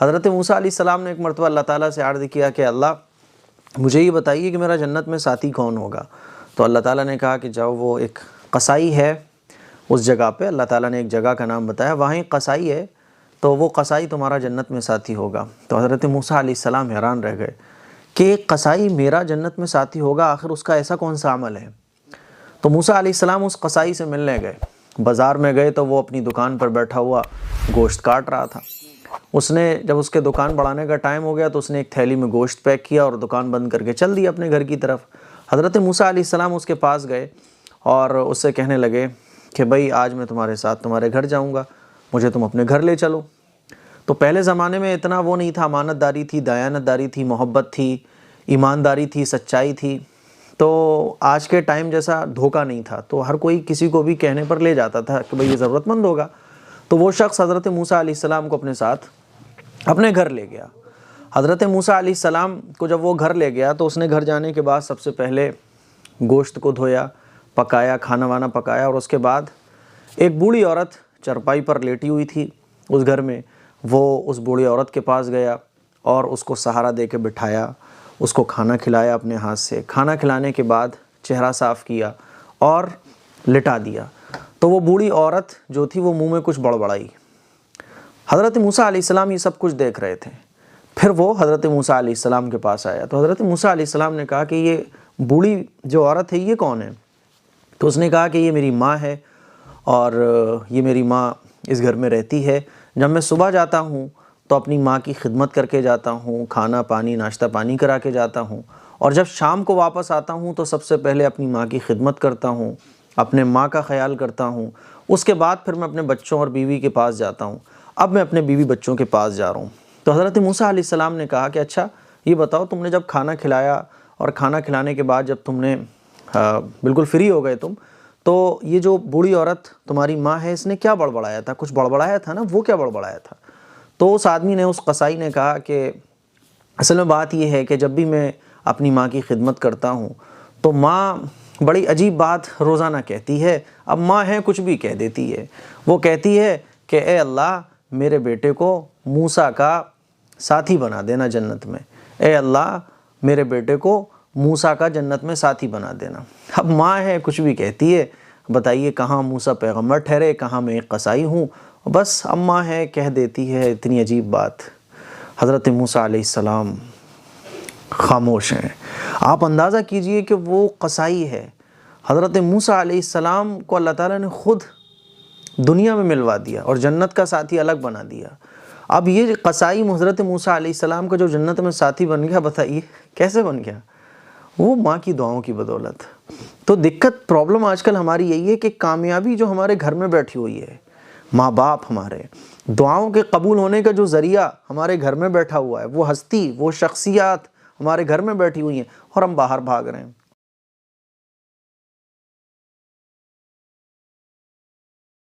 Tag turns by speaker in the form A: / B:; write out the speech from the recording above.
A: حضرت موسیٰ علیہ السلام نے ایک مرتبہ اللہ تعالیٰ سے عرض کیا کہ اللہ مجھے یہ بتائیے کہ میرا جنت میں ساتھی کون ہوگا؟ تو اللہ تعالیٰ نے کہا کہ جاؤ، وہ ایک قصائی ہے اس جگہ پہ، اللہ تعالیٰ نے ایک جگہ کا نام بتایا، وہاں ایک قصائی ہے، تو وہ قصائی تمہارا جنت میں ساتھی ہوگا۔ تو حضرت موسیٰ علیہ السلام حیران رہ گئے کہ ایک قصائی میرا جنت میں ساتھی ہوگا، آخر اس کا ایسا کون سا عمل ہے؟ تو موسیٰ علیہ السلام اس قصائی سے ملنے گئے، بازار میں گئے تو وہ اپنی دکان پر بیٹھا ہوا گوشت کاٹ رہا تھا۔ اس نے جب اس کے دکان بڑھانے کا ٹائم ہو گیا تو اس نے ایک تھیلی میں گوشت پیک کیا اور دکان بند کر کے چل دیا اپنے گھر کی طرف۔ حضرت موسیٰ علیہ السلام اس کے پاس گئے اور اس سے کہنے لگے کہ بھائی آج میں تمہارے ساتھ تمہارے گھر جاؤں گا، مجھے تم اپنے گھر لے چلو۔ تو پہلے زمانے میں اتنا وہ نہیں تھا، امانت داری تھی، دیانت داری تھی، محبت تھی، ایمانداری تھی، سچائی تھی، تو آج کے ٹائم جیسا دھوکہ نہیں تھا، تو ہر کوئی کسی کو بھی کہنے پر لے جاتا تھا کہ بھئی یہ ضرورت مند ہوگا۔ تو وہ شخص حضرت موسیٰ علیہ السلام کو اپنے ساتھ اپنے گھر لے گیا۔ حضرت موسیٰ علیہ السلام کو جب وہ گھر لے گیا تو اس نے گھر جانے کے بعد سب سے پہلے گوشت کو دھویا، پکایا، کھانا وانا پکایا، اور اس کے بعد ایک بوڑھی عورت چرپائی پر لیٹی ہوئی تھی اس گھر میں، وہ اس بوڑھی عورت کے پاس گیا اور اس کو سہارا دے کے بٹھایا، اس کو کھانا کھلایا اپنے ہاتھ سے۔ کھانا کھلانے کے بعد چہرہ صاف کیا اور لٹا دیا۔ تو وہ بوڑھی عورت جو تھی وہ منہ میں کچھ بڑبڑائی۔ حضرت موسیٰ علیہ السلام یہ سب کچھ دیکھ رہے تھے۔ پھر وہ حضرت موسیٰ علیہ السلام کے پاس آیا تو حضرت موسیٰ علیہ السلام نے کہا کہ یہ بوڑھی جو عورت ہے یہ کون ہے؟ تو اس نے کہا کہ یہ میری ماں ہے، اور یہ میری ماں اس گھر میں رہتی ہے۔ جب میں صبح جاتا ہوں تو اپنی ماں کی خدمت کر کے جاتا ہوں، کھانا پانی ناشتہ پانی کرا کے جاتا ہوں، اور جب شام کو واپس آتا ہوں تو سب سے پہلے اپنی ماں کی خدمت کرتا ہوں، اپنے ماں کا خیال کرتا ہوں، اس کے بعد پھر میں اپنے بچوں اور بیوی کے پاس جاتا ہوں۔ اب میں اپنے بیوی بچوں کے پاس جا رہا ہوں۔ تو حضرت موسیٰ علیہ السلام نے کہا کہ اچھا یہ بتاؤ، تم نے جب کھانا کھلایا اور کھانا کھلانے کے بعد جب تم نے بالکل فری ہو گئے تم، تو یہ جو بوڑھی عورت تمہاری ماں ہے اس نے کیا بڑبڑایا تھا؟ کچھ بڑبڑایا تھا نا، وہ کیا بڑبڑایا تھا؟ تو اس آدمی نے، اس قصائی نے کہا کہ اصل میں بات یہ ہے کہ جب بھی میں اپنی ماں کی خدمت کرتا ہوں تو ماں بڑی عجیب بات روزانہ کہتی ہے۔ اب ماں ہے کچھ بھی کہہ دیتی ہے، وہ کہتی ہے کہ اے اللہ میرے بیٹے کو موسیٰ کا ساتھی بنا دینا جنت میں، اے اللہ میرے بیٹے کو موسیٰ کا جنت میں ساتھی بنا دینا۔ اب ماں ہے کچھ بھی کہتی ہے، بتائیے کہاں موسیٰ پیغمبر ٹھہرے، کہاں میں ایک قصائی ہوں؟ بس اماں ہے کہہ دیتی ہے اتنی عجیب بات۔ حضرت موسیٰ علیہ السلام خاموش ہیں۔ آپ اندازہ کیجئے کہ وہ قصائی ہے، حضرت موسیٰ علیہ السلام کو اللہ تعالیٰ نے خود دنیا میں ملوا دیا اور جنت کا ساتھی الگ بنا دیا۔ اب یہ قصائی حضرت موسیٰ علیہ السلام کا جو جنت میں ساتھی بن گیا، بتائیے کیسے بن گیا؟ وہ ماں کی دعاؤں کی بدولت۔ تو دقت پرابلم آج کل ہماری یہی ہے کہ کامیابی جو ہمارے گھر میں بیٹھی ہوئی ہے، ماں باپ ہمارے، دعاؤں کے قبول ہونے کا جو ذریعہ ہمارے گھر میں بیٹھا ہوا ہے، وہ ہستی، وہ شخصیات ہمارے گھر میں بیٹھی ہوئی ہیں، اور ہم باہر بھاگ رہے ہیں۔